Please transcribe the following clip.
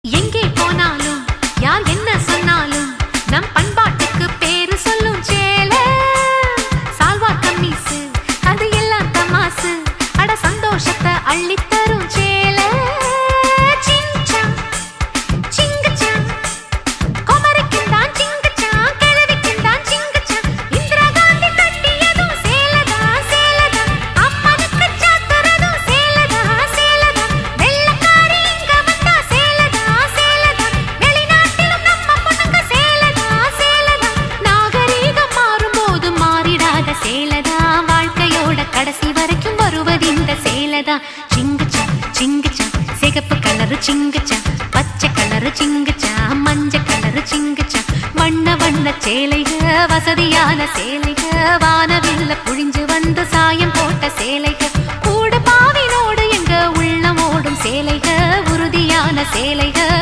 எங்கே போனாலும் யார் என்ன சொன்னாலும் நம் பண்பாட்டுக்கு பேரு சொல்லும் சேலை சால்வா கம்மீசு அது எல்லாம் தமாசு அட சந்தோஷத்தை அள்ளித்தரும் சேலை கடைசி வரைக்கும் வருவது இந்த சேலதா சிங்குச்சா சிங்குச்சா சிகப்பு கலரு சிங்குச்சா பச்சை கலரு சிங்குச்சா மஞ்சள் கலரு சிங்குச்சா வண்ண வண்ண சேலைக வசதியான சேலைக வானவில்ல புழிஞ்சு வந்து சாயம் போட்ட சேலைக கூட பாவினோடு எங்க உள்ளம் ஓடும் சேலைக உறுதியான சேலைக